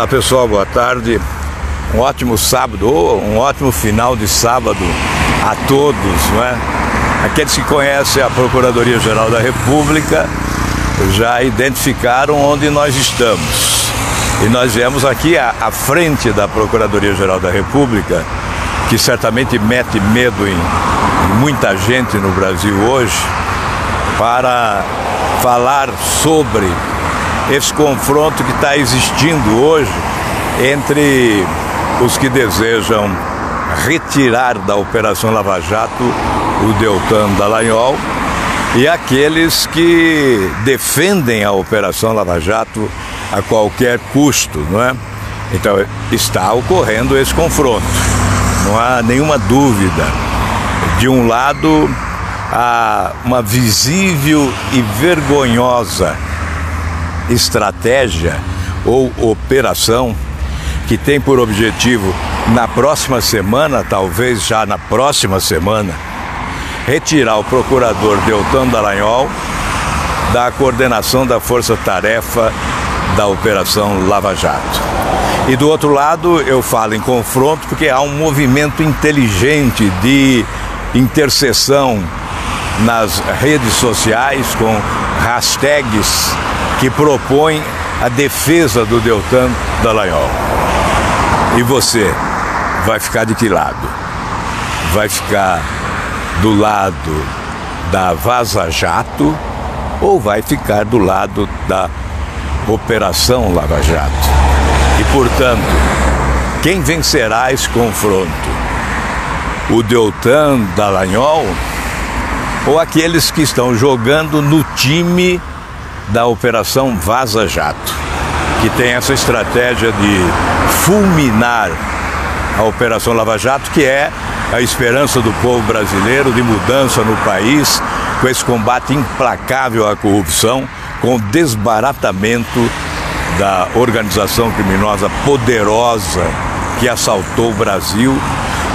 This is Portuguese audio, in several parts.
Olá pessoal, boa tarde. Um ótimo sábado, ou um ótimo final de sábado a todos, não é? Aqueles que conhecem a Procuradoria-Geral da República já identificaram onde nós estamos. E nós viemos aqui à frente da Procuradoria-Geral da República, que certamente mete medo em muita gente no Brasil hoje, para falar sobre esse confronto que está existindo hoje entre os que desejam retirar da Operação Lava Jato o Deltan Dallagnol e aqueles que defendem a Operação Lava Jato a qualquer custo, não é? Então está ocorrendo esse confronto, não há nenhuma dúvida. De um lado, há uma visível e vergonhosa estratégia ou operação que tem por objetivo, na próxima semana, talvez já na próxima semana, retirar o procurador Deltan Dallagnol da coordenação da força-tarefa da Operação Lava Jato. E do outro lado, eu falo em confronto porque há um movimento inteligente de interseção nas redes sociais com hashtags que propõem a defesa do Deltan Dallagnol. E você vai ficar de que lado? Vai ficar do lado da Vaza Jato ou vai ficar do lado da Operação Lava Jato? E, portanto, quem vencerá esse confronto? O Deltan Dallagnol ou aqueles que estão jogando no time da Operação Vaza Jato, que tem essa estratégia de fulminar a Operação Lava Jato, que é a esperança do povo brasileiro de mudança no país, com esse combate implacável à corrupção, com o desbaratamento da organização criminosa poderosa que assaltou o Brasil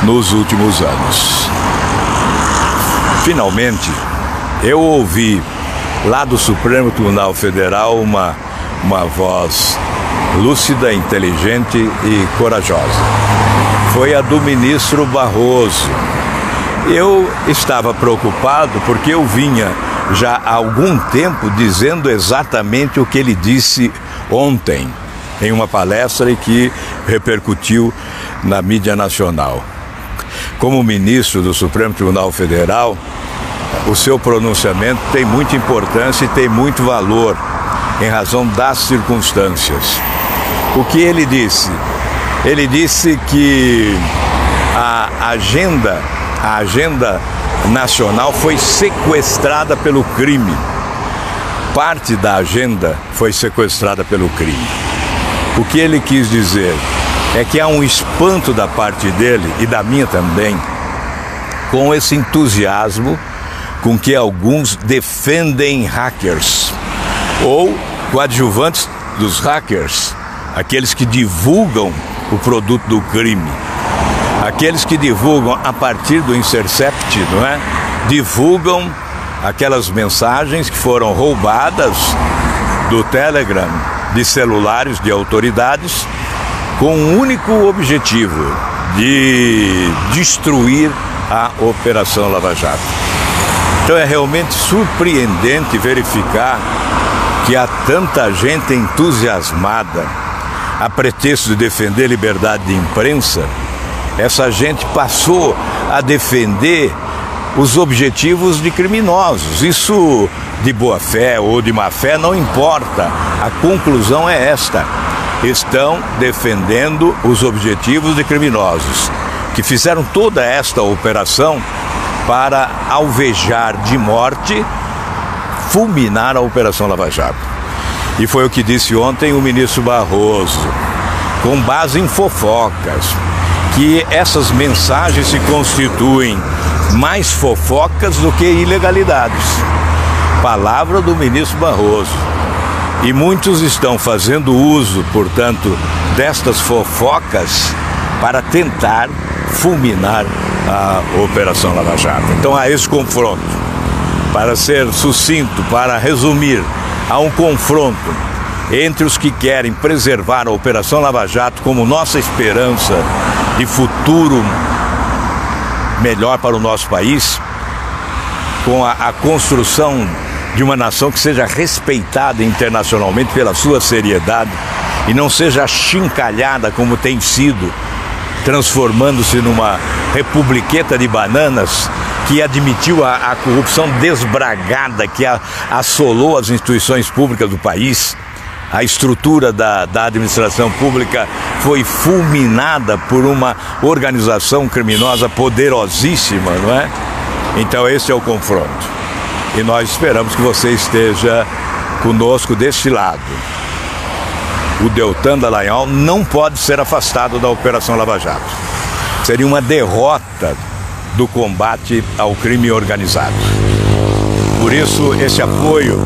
nos últimos anos. Finalmente, eu ouvi lá do Supremo Tribunal Federal uma voz lúcida, inteligente e corajosa. Foi a do ministro Barroso. Eu estava preocupado porque eu vinha já há algum tempo dizendo exatamente o que ele disse ontem em uma palestra e que repercutiu na mídia nacional. Como ministro do Supremo Tribunal Federal, o seu pronunciamento tem muita importância e tem muito valor em razão das circunstâncias. O que ele disse? Ele disse que a agenda nacional foi sequestrada pelo crime. Parte da agenda foi sequestrada pelo crime. O que ele quis dizer é que há um espanto da parte dele e da minha também com esse entusiasmo com que alguns defendem hackers ou coadjuvantes dos hackers, aqueles que divulgam o produto do crime, aqueles que divulgam a partir do Intercept, não é? Divulgam aquelas mensagens que foram roubadas do Telegram, de celulares de autoridades, com um único objetivo, de destruir a Operação Lava Jato. Então é realmente surpreendente verificar que há tanta gente entusiasmada a pretexto de defender liberdade de imprensa. Essa gente passou a defender os objetivos de criminosos. Isso de boa fé ou de má fé não importa. A conclusão é esta: estão defendendo os objetivos de criminosos que fizeram toda esta operação para alvejar de morte, fulminar a Operação Lava Jato. E foi o que disse ontem o ministro Barroso, com base em fofocas, que essas mensagens se constituem mais fofocas do que ilegalidades. Palavra do ministro Barroso. E muitos estão fazendo uso, portanto, destas fofocas para tentar fulminar a Operação Lava Jato. Então há esse confronto. Para ser sucinto, para resumir, há um confronto entre os que querem preservar a Operação Lava Jato como nossa esperança de futuro melhor para o nosso país, com a construção de uma nação que seja respeitada internacionalmente pela sua seriedade e não seja achincalhada como tem sido, transformando-se numa republiqueta de bananas que admitiu a corrupção desbragada que assolou as instituições públicas do país. A estrutura da administração pública foi fulminada por uma organização criminosa poderosíssima, não é? Então esse é o confronto. E nós esperamos que você esteja conosco deste lado. O Deltan Dallagnol não pode ser afastado da Operação Lava Jato. Seria uma derrota do combate ao crime organizado. Por isso, esse apoio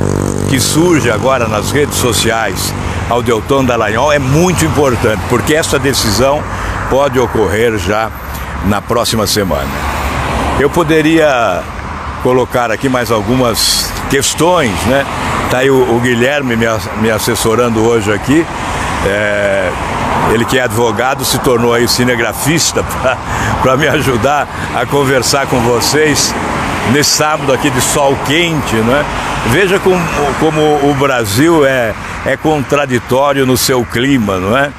que surge agora nas redes sociais ao Deltan Dallagnol é muito importante, porque essa decisão pode ocorrer já na próxima semana. Eu poderia colocar aqui mais algumas questões, né? Está aí o Guilherme me assessorando hoje aqui. Ele que é advogado se tornou aí cinegrafista para me ajudar a conversar com vocês nesse sábado aqui de sol quente, né? Veja como o Brasil é contraditório no seu clima, não é?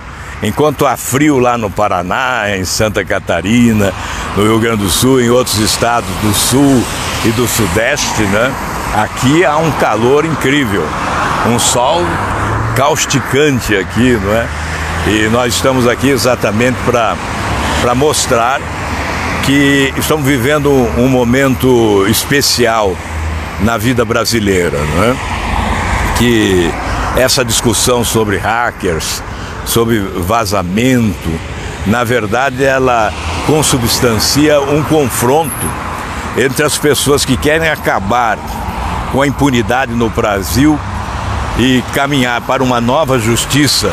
Enquanto há frio lá no Paraná, em Santa Catarina, no Rio Grande do Sul, em outros estados do Sul e do Sudeste, né? Aqui há um calor incrível, um sol causticante aqui, não é? E nós estamos aqui exatamente para mostrar que estamos vivendo um momento especial na vida brasileira, não é? Que essa discussão sobre hackers, sobre vazamento, na verdade ela consubstancia um confronto entre as pessoas que querem acabar com a impunidade no Brasil e caminhar para uma nova justiça,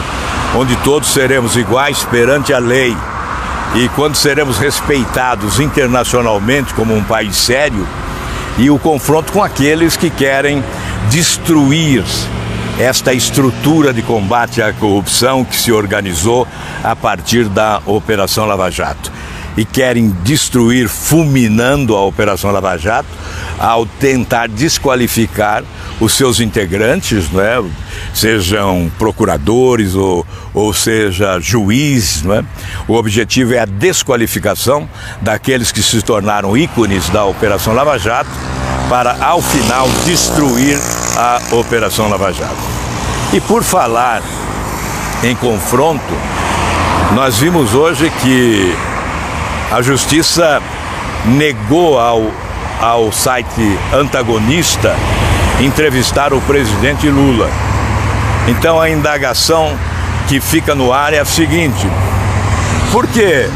onde todos seremos iguais perante a lei e quando seremos respeitados internacionalmente como um país sério, e o confronto com aqueles que querem destruir esta estrutura de combate à corrupção que se organizou a partir da Operação Lava Jato. E querem destruir, fulminando a Operação Lava Jato, ao tentar desqualificar os seus integrantes, né? Sejam procuradores ou seja juiz, né? O objetivo é a desqualificação daqueles que se tornaram ícones da Operação Lava Jato para, ao final, destruir a Operação Lava Jato. E por falar em confronto, nós vimos hoje que a Justiça negou ao site antagonista entrevistar o presidente Lula. Então a indagação que fica no ar é a seguinte: por que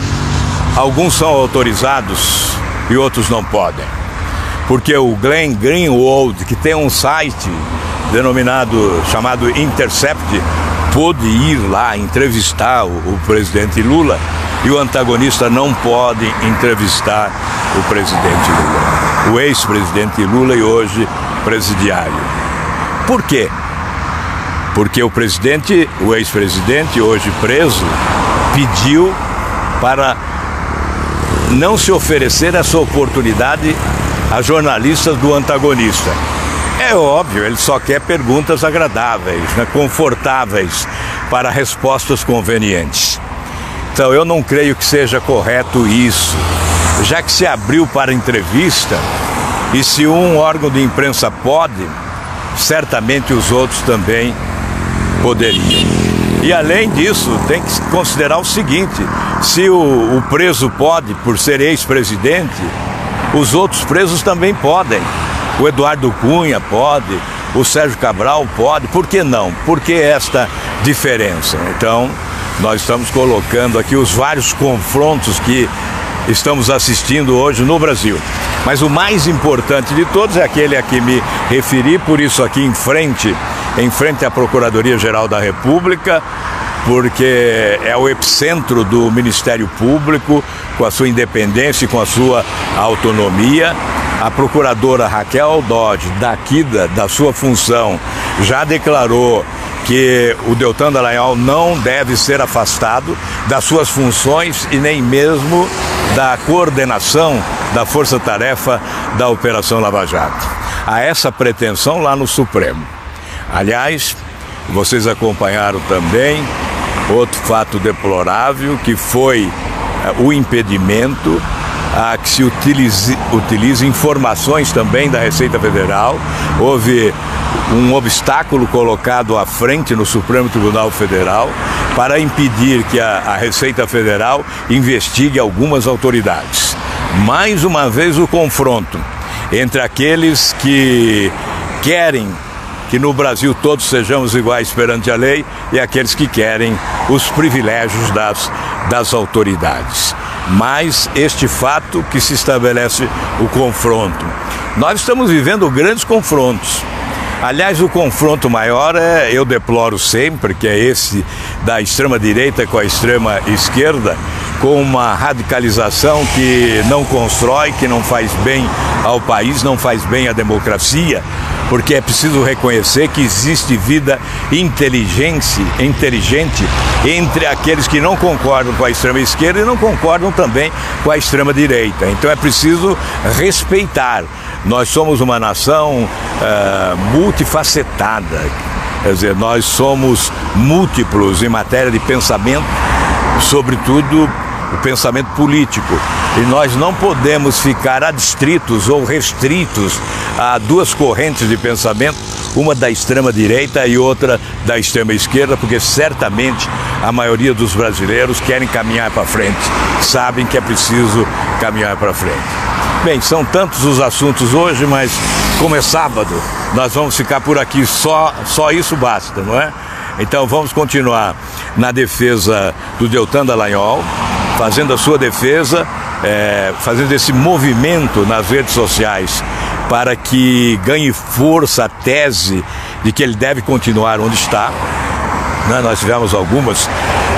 alguns são autorizados e outros não podem? Porque o Glenn Greenwald, que tem um site chamado Intercept, pôde ir lá entrevistar o presidente Lula, e o antagonista não pode entrevistar o presidente Lula, o ex-presidente Lula e hoje presidiário. Por quê? Porque o ex-presidente, hoje preso, pediu para não se oferecer essa oportunidade a jornalistas do antagonista. É óbvio, ele só quer perguntas agradáveis, né, confortáveis, para respostas convenientes. Então eu não creio que seja correto isso, já que se abriu para entrevista, e se um órgão de imprensa pode, certamente os outros também poderiam. E além disso, tem que considerar o seguinte: se o preso pode, por ser ex-presidente, os outros presos também podem. O Eduardo Cunha pode, o Sérgio Cabral pode, por que não? Por que esta diferença? Então, nós estamos colocando aqui os vários confrontos que estamos assistindo hoje no Brasil. Mas o mais importante de todos é aquele a que me referi, por isso aqui em frente à Procuradoria-Geral da República, porque é o epicentro do Ministério Público, com a sua independência e com a sua autonomia. A procuradora Raquel Dodge, daqui da sua função, já declarou que o Deltan Dallagnol não deve ser afastado das suas funções e nem mesmo da coordenação da força-tarefa da Operação Lava Jato. Há essa pretensão lá no Supremo. Aliás, vocês acompanharam também outro fato deplorável, que foi o impedimento a que se utilize informações também da Receita Federal. Houve um obstáculo colocado à frente no Supremo Tribunal Federal para impedir que a Receita Federal investigue algumas autoridades. Mais uma vez o confronto entre aqueles que querem que no Brasil todos sejamos iguais perante a lei e aqueles que querem os privilégios das autoridades. Mas este fato que se estabelece o confronto. Nós estamos vivendo grandes confrontos. Aliás, o confronto maior eu deploro sempre, que é esse da extrema-direita com a extrema-esquerda, com uma radicalização que não constrói, que não faz bem ao país, não faz bem à democracia, porque é preciso reconhecer que existe vida inteligente entre aqueles que não concordam com a extrema-esquerda e não concordam também com a extrema-direita. Então é preciso respeitar. Nós somos uma nação multifacetada, quer dizer, nós somos múltiplos em matéria de pensamento, sobretudo o pensamento político. E nós não podemos ficar adstritos ou restritos a duas correntes de pensamento, uma da extrema-direita e outra da extrema-esquerda, porque certamente a maioria dos brasileiros querem caminhar para frente, sabem que é preciso caminhar para frente. Bem, são tantos os assuntos hoje, mas como é sábado, nós vamos ficar por aqui, só isso basta, não é? Então vamos continuar na defesa do Deltan Dallagnol, fazendo a sua defesa, fazendo esse movimento nas redes sociais para que ganhe força a tese de que ele deve continuar onde está. Nós tivemos algumas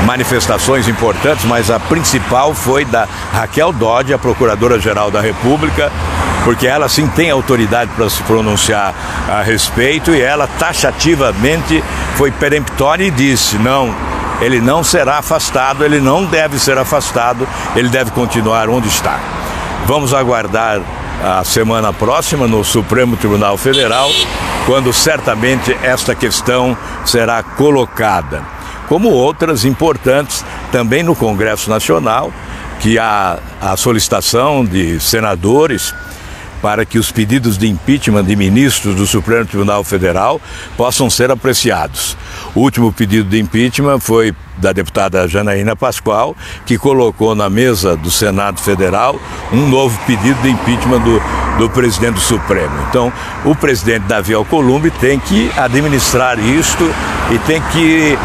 manifestações importantes, mas a principal foi da Raquel Dodge, a Procuradora-Geral da República, porque ela sim tem autoridade para se pronunciar a respeito, e ela taxativamente foi peremptória e disse: não, ele não será afastado, ele não deve ser afastado, ele deve continuar onde está. Vamos aguardar a semana próxima no Supremo Tribunal Federal, quando certamente esta questão será colocada, como outras importantes também no Congresso Nacional, que há a solicitação de senadores para que os pedidos de impeachment de ministros do Supremo Tribunal Federal possam ser apreciados. O último pedido de impeachment foi da deputada Janaína Pascoal, que colocou na mesa do Senado Federal um novo pedido de impeachment do presidente do Supremo. Então, o presidente Davi Alcolumbre tem que administrar isto e tem que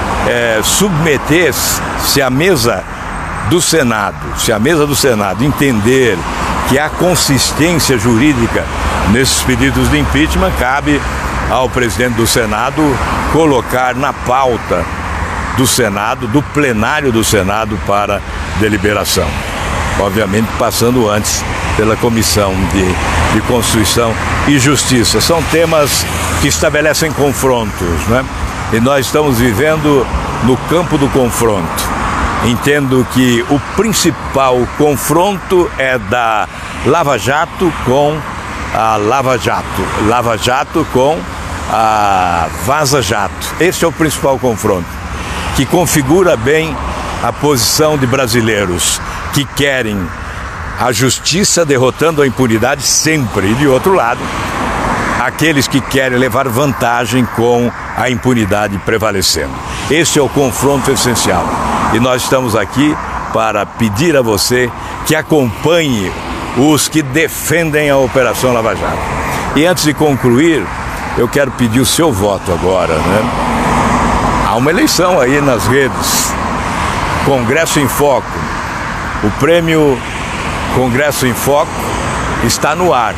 submeter-se à mesa do Senado. Se a mesa do Senado entender que há consistência jurídica nesses pedidos de impeachment, cabe ao presidente do Senado colocar na pauta do Senado, do plenário do Senado, para deliberação. Obviamente passando antes pela Comissão de Constituição e Justiça. São temas que estabelecem confrontos, né? E nós estamos vivendo no campo do confronto. Entendo que o principal confronto é da Lava Jato com a Lava Jato com a Vaza Jato. Esse é o principal confronto, que configura bem a posição de brasileiros que querem a justiça derrotando a impunidade sempre, e de outro lado, aqueles que querem levar vantagem com a impunidade prevalecendo. Esse é o confronto essencial. E nós estamos aqui para pedir a você que acompanhe os que defendem a Operação Lava Jato. E antes de concluir, eu quero pedir o seu voto agora, né? Há uma eleição aí nas redes, Congresso em Foco. O prêmio Congresso em Foco está no ar.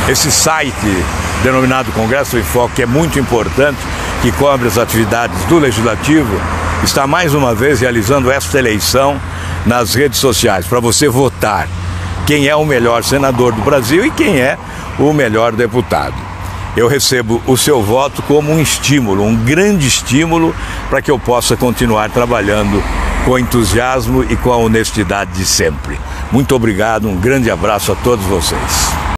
Esse site denominado Congresso em Foco, que é muito importante, que cobre as atividades do Legislativo, está mais uma vez realizando esta eleição nas redes sociais, para você votar quem é o melhor senador do Brasil e quem é o melhor deputado. eu recebo o seu voto como um estímulo, um grande estímulo para que eu possa continuar trabalhando com entusiasmo e com a honestidade de sempre. Muito obrigado, um grande abraço a todos vocês.